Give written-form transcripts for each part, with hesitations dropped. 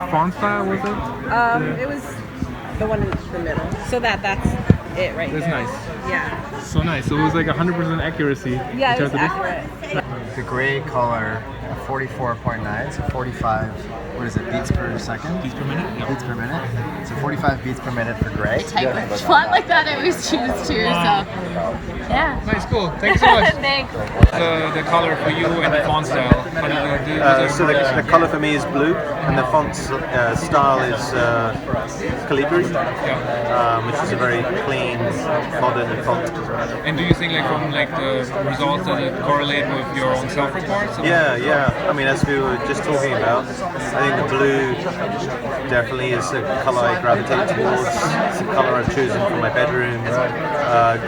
font style was it? It was the one in the middle. So that's it right That's there. nice. Yeah. So nice. So it was like 100% accuracy. Yeah, in it was terms of this. accurate. The gray color, 44.9, so 45, what is it, beats per second? Beats per minute? Yeah. Beats per minute. So 45 beats per minute for gray. Type of font like that I always choose too, so yeah. Nice, cool. Thank you so much. Thanks. The color for you and the font style. So the color for me is blue, and the font style is Calibri, which is a very clean, modern font. And do you think like from like the results that it correlate with your own self-reports? Yeah. I mean, as we were just talking about, I think the blue definitely is the color I gravitate towards. It's the color I've chosen for my bedroom.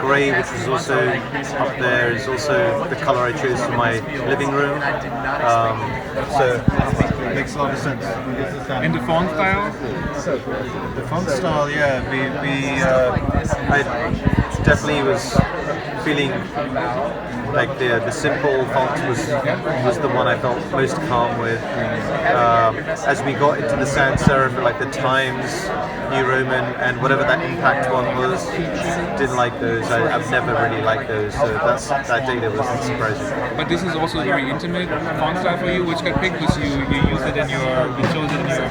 Grey, which is also up there, is also the color I chose for my living room. So it makes a lot of sense. And the font style? The font style, yeah, I definitely was feeling like the simple font was the one I felt most calm with. As we got into the sans serif, like the Times, New Roman, and whatever that impact one was, didn't like those. I've never really liked those, so that data wasn't surprising. But this is also a very intimate font style for you, which got picked because you chose it in your